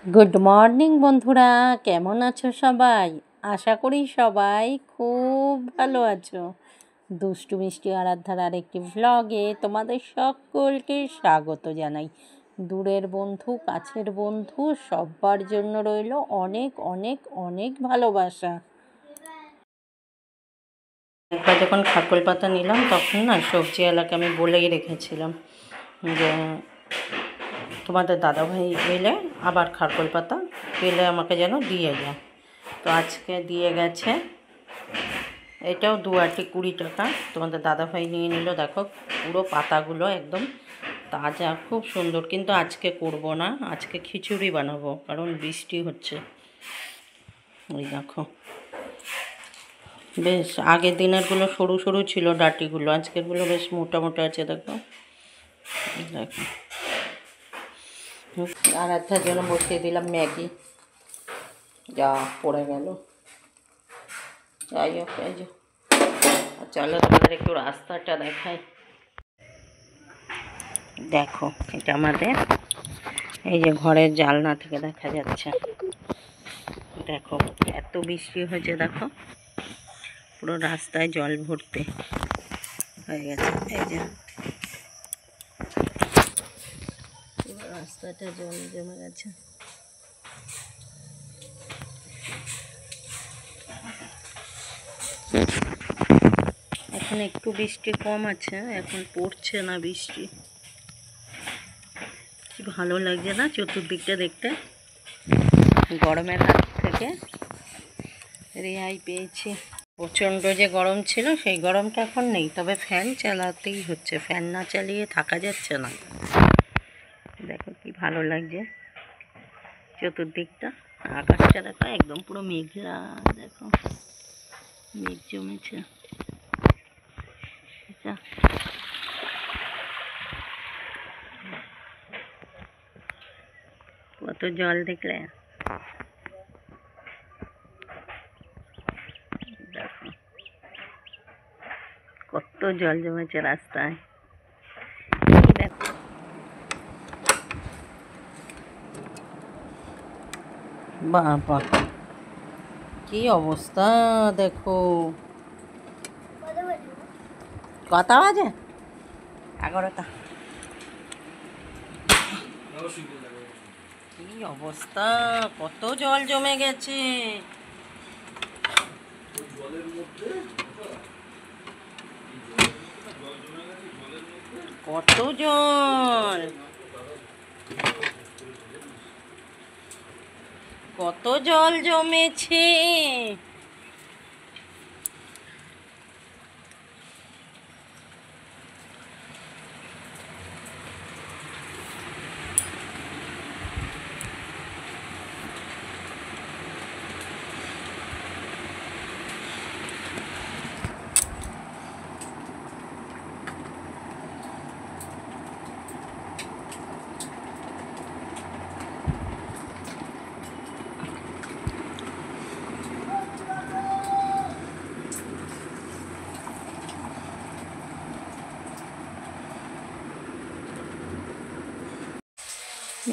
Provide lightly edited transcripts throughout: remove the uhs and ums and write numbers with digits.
Good morning বন্ধুরা, কেমন আছো সবাই? আশা করি সবাই খুব ভালো আছো। দুষ্টু মিষ্টি আরাধ্যার আরেকটি ভ্লগে তোমাদের সকলকে স্বাগত জানাই। দূরের বন্ধু, কাছের বন্ধু, সবার জন্য রইল অনেক অনেক অনেক ভালোবাসা। একবার যখন খাকল পাতা নিলাম তখন না সবজিওয়ালাকে আমি বলেই রেখেছিলাম যে তোমাদের দাদাভাই এলে আবার খারকোল পাতা পেলে আমাকে যেন দিয়ে যায়। তো আজকে দিয়ে গেছে। এটাও 2 আটি 20 টাকা। তোমাদের দাদাভাই নিয়ে নিল। দেখো পুরো পাতাগুলো একদম তাজা, খুব সুন্দর। কিন্তু আজকে করব না, আজকে খিচুড়ি বানাবো, কারণ বৃষ্টি হচ্ছে। ওই দেখো বেশ আগের দিনেরগুলো সরু সরু ছিল ডাটিগুলো, আজকেরগুলো বেশ মোটা মোটা আছে। দেখো দেখো আর একটার জন্য বসিয়ে দিলাম ম্যাগি, যা পড়ে গেল। যাই হোক, এই যে চলো তোমাদের একটু রাস্তাটা দেখাই। দেখো এটা আমাদের এই যে ঘরের জানলা থেকে দেখা যাচ্ছে। দেখো এত বৃষ্টি হয়েছে, দেখো পুরো রাস্তায় জল ভর্তি হয়ে গেছে। এই যে পুরো রাস্তাটা জল জমে গেছে। এখন একটু বৃষ্টি কম আছে, এখন পড়ছে না বৃষ্টি। কি ভালো লাগছে না চতুর্দিকটা দেখতে। গরমের হাত থেকে রেহাই পেয়েছি। প্রচণ্ড যে গরম ছিল সেই গরমটা এখন নেই, তবে ফ্যান চালাতেই হচ্ছে, ফ্যান না চালিয়ে থাকা যাচ্ছে না। দেখো কি ভালো লাগছে চতুর্দিকটা। আকাশটা দেখো একদম পুরো মেঘলা, দেখো মেঘ জমেছে। আচ্ছা কত জল দেখলে, দেখো কত জল জমেছে রাস্তায়। দেখো বাবা কি অবস্থা, দেখো কটা বাজে? 11টা। কি অবস্থা, কত জল জমে গেছে। কত জল, কত জল জমেছে।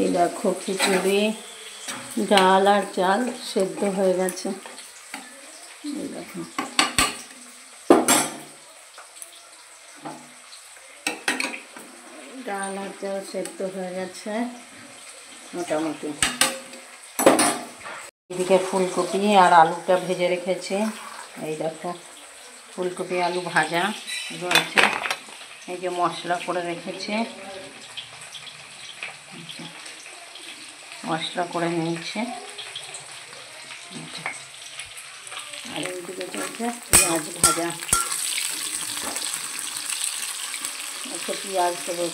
এই দেখো খিচুড়ি, ডাল আর চাল সেদ্ধ হয়ে গেছে। এই দেখো ডাল আর চাল সেদ্ধ হয়ে গেছে মোটামুটি। এদিকে ফুলকপি আর আলুটা ভেজে রেখেছি। এই দেখো ফুলকপি আলু ভাজা রয়েছে। এই যে মশলা করে রেখেছি, মশলা করে নিয়েছে। আর এইদিকে চলছে পেঁয়াজ ভাজা। আচ্ছা পেঁয়াজ দেবো।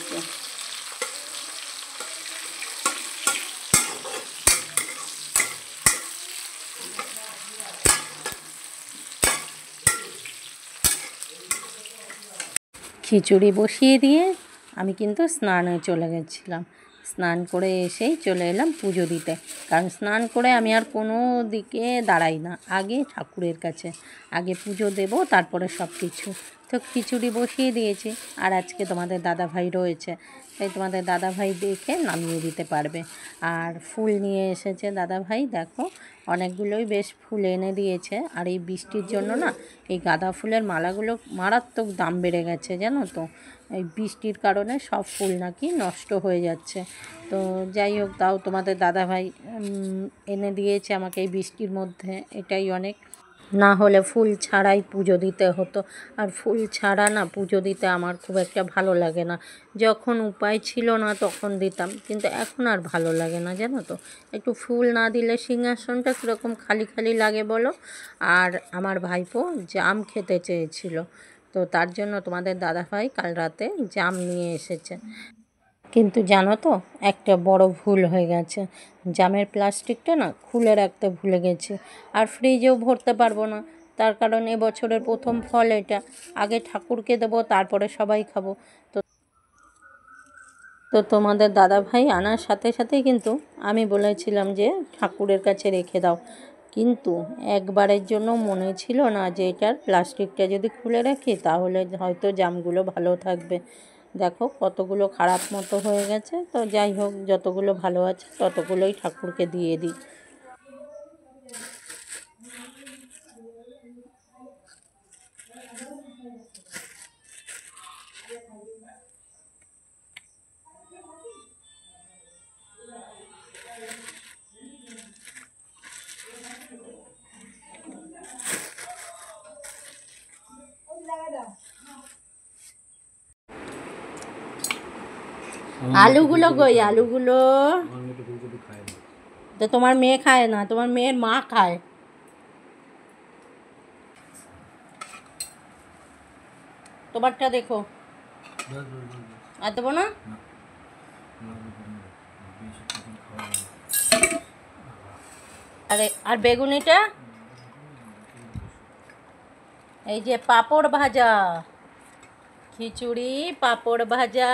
খিচুড়ি বসিয়ে দিয়ে আমি কিন্তু স্নানে চলে গেছিলাম। স্নান করে এসেই চলে এলাম পুজো দিতে, কারণ স্নান করে আমি আর কোনো দিকে দাঁড়াই না, আগে ঠাকুরের কাছে আগে পুজো দেব, তারপরে সব কিছু। তো তো খিচুড়ি বসিয়ে দিয়েছি, আর আজকে তোমাদের দাদাভাই রয়েছে, তাই তোমাদের দাদাভাই দেখে নামিয়ে দিতে পারবে। আর ফুল নিয়ে এসেছে দাদাভাই, দেখো অনেকগুলোই বেশ ফুল এনে দিয়েছে। আর এই বৃষ্টির জন্য না এই গাঁদা ফুলের মালাগুলো মারাত্মক দাম বেড়ে গেছে, জানো তো। এই বৃষ্টির কারণে সব ফুল নাকি নষ্ট হয়ে যাচ্ছে। তো যাই হোক, তাও তোমাদের দাদাভাই এনে দিয়েছে আমাকে এই বৃষ্টির মধ্যে, এটাই অনেক। না হলে ফুল ছাড়াই পুজো দিতে হতো, আর ফুল ছাড়া না পুজো দিতে আমার খুব একটা ভালো লাগে না। যখন উপায় ছিল না তখন দিতাম, কিন্তু এখন আর ভালো লাগে না, জানো তো। একটু ফুল না দিলে সিংহাসনটা কীরকম খালি খালি লাগে বলো। আর আমার ভাইপো জাম খেতে চেয়েছিল, তো তার জন্য তোমাদের দাদাভাই কাল রাতে জাম নিয়ে এসেছে। কিন্তু জানো তো, একটা বড় ভুল হয়ে গেছে। জামের প্লাস্টিকটা না খুলে রাখতে ভুলে গেছি, আর ফ্রিজেও ভরতে পারবো না। তার কারণ এবছরের প্রথম ফল এটা, আগে ঠাকুরকে দেবো, তারপরে সবাই খাবো। তো তো তোমাদের দাদাভাই আনার সাথে সাথেই কিন্তু আমি বলেছিলাম যে ঠাকুরের কাছে রেখে দাও, কিন্তু একবারের জন্য মনে ছিল না যে এটার প্লাস্টিকটা যদি খুলে রাখি তাহলে হয়তো জামগুলো ভালো থাকবে। দেখো কতগুলো খারাপ মতো হয়ে গেছে। তো যাই হোক, যতগুলো ভালো আছে ততগুলোই ঠাকুরকে দিয়ে দিই। আলুগুলো কই, আলুগুলো তো তোমার মেয়ে খায় না, তোমার মেয়ের মা খায়। তোমারটা দেখো, আর দেবো না। আরে আর বেগুনিটা, এই যে পাঁপড় ভাজা, খিচুড়ি পাঁপড় ভাজা,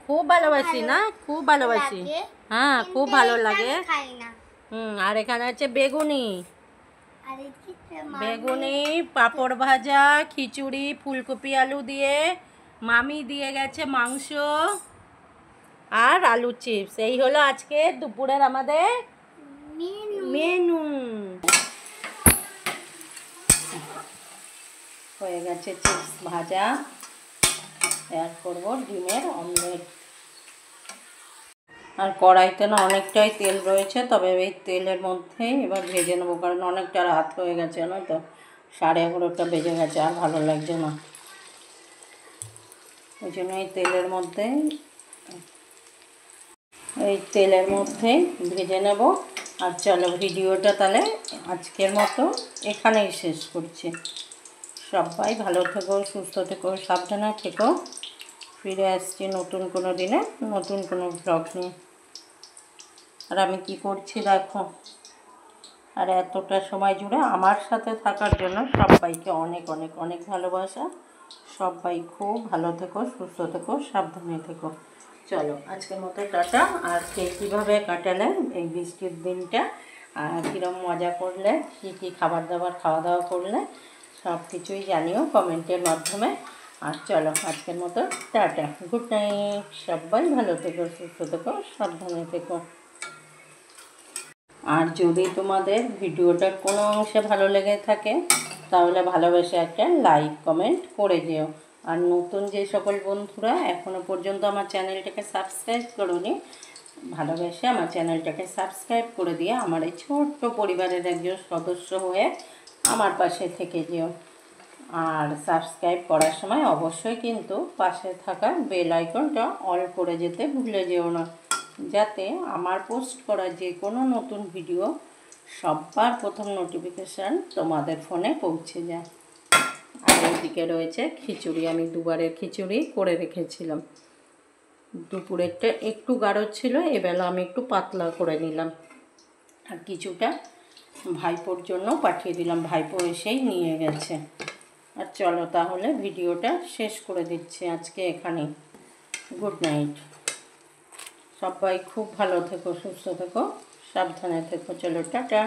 খুব ভালোবাসি না, খুব ভালোবাসি। হ্যাঁ খুব ভালো লাগে। আর এখানে আছে বেগুনি, বেগুনি পাঁপড় ভাজা, খিচুড়ি ফুলকপি আলু দিয়ে, মামি দিয়ে গেছে মাংস আর আলু চিপস। এই হলো আজকে দুপুরের আমাদের মেনু। হয়ে গেছে চিপস ভাজা, তৈরি করবো ডিমের অমলেট। আর কড়াইতে না অনেকটাই তেল রয়েছে, তবে এই তেলের মধ্যে এবার ভেজে নেবো, কারণ অনেকটা রাত হয়ে গেছে না, তো 11:30 বেজে গেছে, আর ভালো লাগছে না। ওই জন্য এই তেলের মধ্যে ভেজে নেব। আর চলো ভিডিওটা তাহলে আজকের মতো এখানেই শেষ করছি। সবাই ভালো থেকো, সুস্থ থেকো, সাবধানে থেকো। ফিরে আসছি নতুন কোনো দিনে নতুন কোনো ব্লগ নিয়ে। আর আমি কি করছি দেখো। আর এতটা সময় জুড়ে আমার সাথে থাকার জন্য সবাইকে অনেক অনেক অনেক ভালোবাসা। সবাই খুব ভালো থেকো, সুস্থ থেকো, সাবধানে থেকো। চলো আজকের মতো টাটা। আর কে কীভাবে কাটালে এই বৃষ্টির দিনটা, কীরকম মজা করলে, কী কী খাবার দাবার খাওয়া দাওয়া করলে, সব কিছুই জানিও কমেন্টের মাধ্যমে। আর চলো আজকের মতো টাটা, গুড নাইট। সবাই ভালো থেকো, সুস্থ থেকো, সাবধানে থেকো। আর যদি তোমাদের ভিডিওটা কোনো অংশে ভালো লেগে থাকে তাহলে ভালোবেসে একটা লাইক কমেন্ট করে দিও। আর নতুন যে সকল বন্ধুরা এখনও পর্যন্ত আমার চ্যানেলটাকে সাবস্ক্রাইব করোনি, ভালোবেসে আমার চ্যানেলটাকে সাবস্ক্রাইব করে দিয়ে আমার এই ছোট্ট পরিবারের একজন সদস্য হয়ে আমার পাশে থেকে যেও। আর সাবস্ক্রাইব করার সময় অবশ্যই কিন্তু পাশে থাকা বেল আইকনটা অল করে যেতে ভুলে যেও না, যাতে আমার পোস্ট করা যে কোনো নতুন ভিডিও সবার প্রথম নোটিফিকেশান তোমাদের ফোনে পৌঁছে যায়। আর এইদিকে রয়েছে খিচুড়ি, আমি দুবারের খিচুড়ি করে রেখেছিলাম। দুপুরেরটা একটু গাঢ় ছিল, এবেলা আমি একটু পাতলা করে নিলাম। আর কিছুটা ভাইপোর জন্য পাঠিয়ে দিলাম, ভাইপো এসেই নিয়ে গেছে। আর চলো তাহলে ভিডিওটা শেষ করে দিচ্ছি আজকে এখানেই। Good night. সবাই খুব ভালো থেকো, সুস্থ থেকো, সাবধানে থেকো। চলো টাটা।